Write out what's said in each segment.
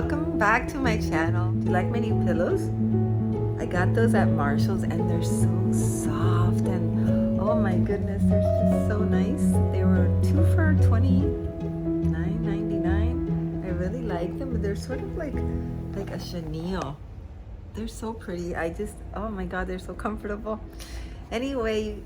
welcome back to my channel. Do you like my new pillows? I got those at Marshall's and they're so soft and oh my goodness, they're just so nice. They were 2 for $29.99. I really like them, but they're sort of like a chenille. They're so pretty. Oh my God, they're so comfortable. Anyway,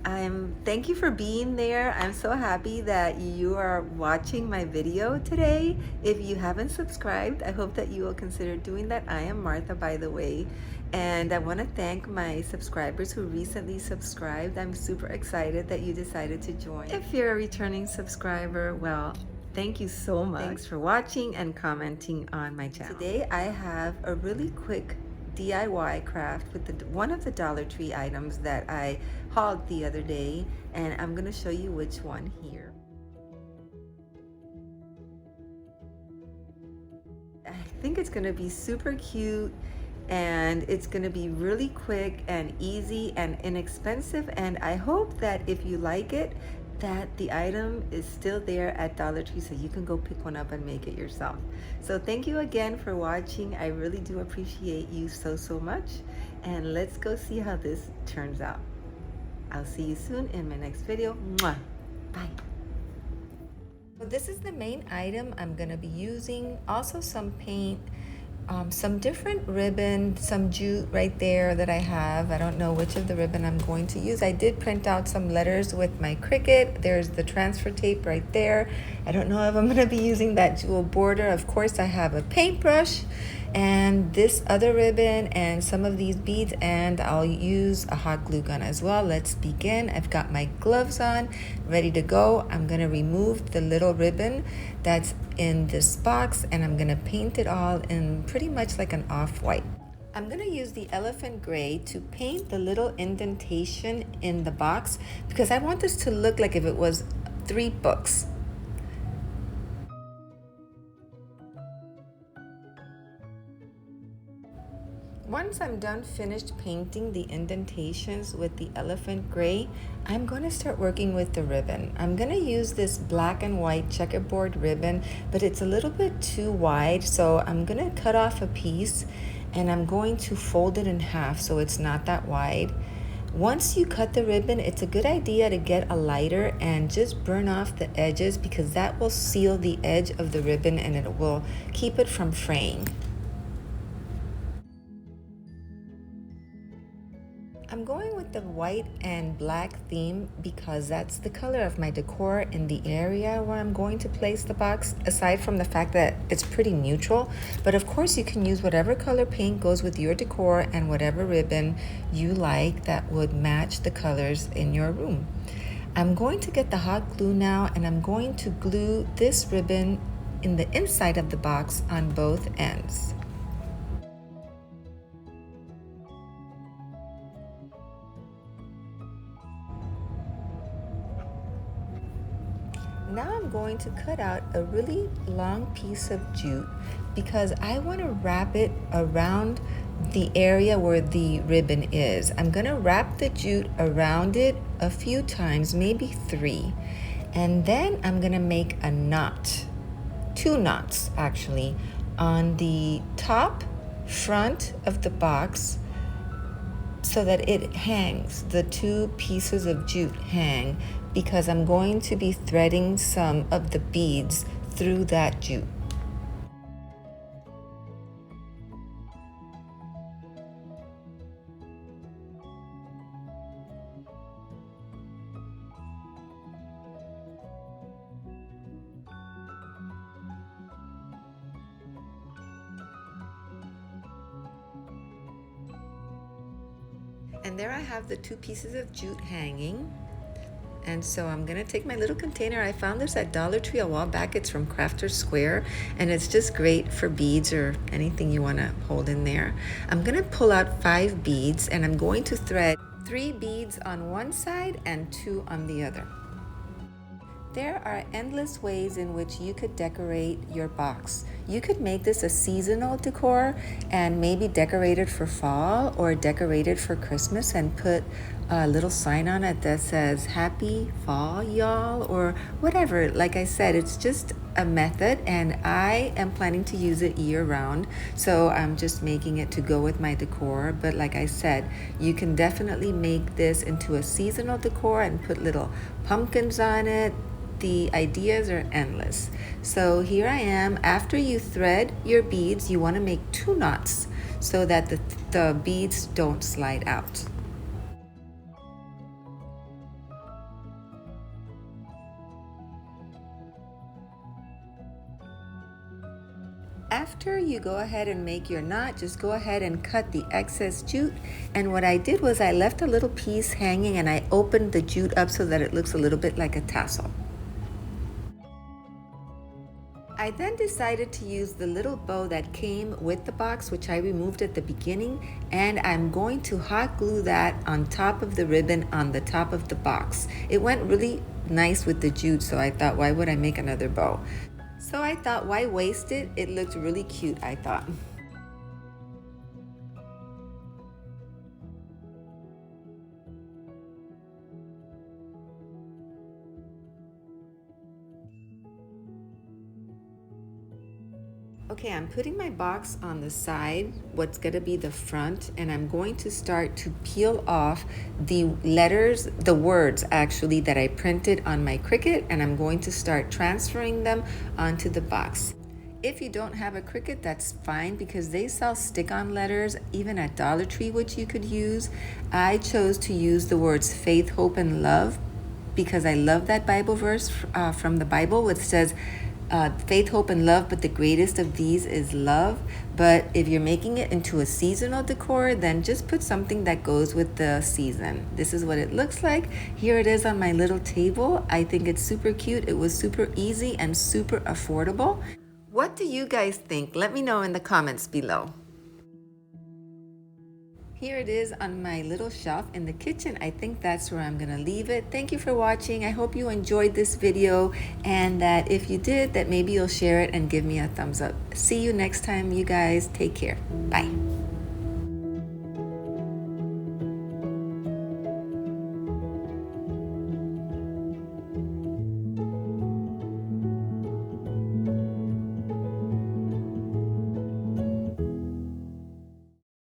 thank you for being there. I'm so happy that you are watching my video today. If you haven't subscribed, I hope that you will consider doing that. I am Martha, by the way, and I want to thank my subscribers who recently subscribed. I'm super excited that you decided to join. If you're a returning subscriber, well, thank you so much. Thanks for watching and commenting on my channel. Today I have a really quick DIY craft with one of the Dollar Tree items that I hauled the other day, and I'm going to show you which one here. I think it's going to be super cute, and it's going to be really quick and easy and inexpensive, and I hope that if you like it, that the item is still there at Dollar Tree so you can go pick one up and make it yourself. So thank you again for watching. I really do appreciate you so much, and let's go see how this turns out. I'll see you soon in my next video. Mwah. Bye. So this is the main item I'm gonna be using. Also some paint, some different ribbon, some jute right there that I have. I don't know which of the ribbon I'm going to use. I did print out some letters with my Cricut. There's the transfer tape right there. I don't know if I'm going to be using that jewel border. Of course, I have a paintbrush and this other ribbon and some of these beads, and I'll use a hot glue gun as well. Let's begin. I've got my gloves on, ready to go. I'm going to remove the little ribbon that's in this box, and I'm going to paint it all in pretty much like an off-white. I'm going to use the elephant gray to paint the little indentation in the box because I want this to look like if it was 3 books. Once I'm done finished painting the indentations with the elephant gray, I'm going to start working with the ribbon. I'm going to use this black and white checkerboard ribbon, but it's a little bit too wide, so I'm going to cut off a piece and I'm going to fold it in half so it's not that wide. Once you cut the ribbon, it's a good idea to get a lighter and just burn off the edges because that will seal the edge of the ribbon and it will keep it from fraying. I'm going with the white and black theme because that's the color of my decor in the area where I'm going to place the box, aside from the fact that it's pretty neutral. But of course you can use whatever color paint goes with your decor and whatever ribbon you like that would match the colors in your room. I'm going to get the hot glue now, and I'm going to glue this ribbon in the inside of the box on both ends. Now I'm going to cut out a really long piece of jute because I want to wrap it around the area where the ribbon is. I'm going to wrap the jute around it a few times, maybe 3. And then I'm going to make a knot, 2 knots actually, on the top front of the box so that it hangs. The 2 pieces of jute hang because I'm going to be threading some of the beads through that jute. And there I have the 2 pieces of jute hanging. And so I'm gonna take my little container. I found this at Dollar Tree a while back. It's from Crafter's Square, and it's just great for beads or anything you wanna hold in there. I'm gonna pull out 5 beads, and I'm going to thread 3 beads on one side and 2 on the other. There are endless ways in which you could decorate your box. You could make this a seasonal decor and maybe decorate it for fall or decorate it for Christmas and put a little sign on it that says happy fall y'all or whatever. Like I said, it's just a method and I am planning to use it year round, so I'm just making it to go with my decor. But like I said, you can definitely make this into a seasonal decor and put little pumpkins on it. The ideas are endless. So here I am. After you thread your beads, you want to make 2 knots so that the beads don't slide out. After you go ahead and make your knot, just go ahead and cut the excess jute. And what I did was I left a little piece hanging and I opened the jute up so that it looks a little bit like a tassel. I then decided to use the little bow that came with the box, which I removed at the beginning, and I'm going to hot glue that on top of the ribbon on the top of the box. It went really nice with the jute, so I thought, why would I make another bow? So I thought, why waste it? It looked really cute, I thought. Okay, I'm putting my box on the side, what's gonna be the front, and I'm going to start to peel off the letters, the words actually, that I printed on my Cricut, and I'm going to start transferring them onto the box. If you don't have a Cricut, that's fine because they sell stick-on letters even at Dollar Tree, which you could use. I chose to use the words faith, hope, and love because I love that Bible verse from the Bible, which says, faith, hope, and love, but the greatest of these is love. But if you're making it into a seasonal decor, then just put something that goes with the season. This is what it looks like. Here it is on my little table. I think it's super cute. It was super easy and super affordable. What do you guys think? Let me know in the comments below. Here it is on my little shelf in the kitchen. I think that's where I'm gonna leave it. Thank you for watching. I hope you enjoyed this video and that if you did, that maybe you'll share it and give me a thumbs up. See you next time, you guys. Take care. Bye.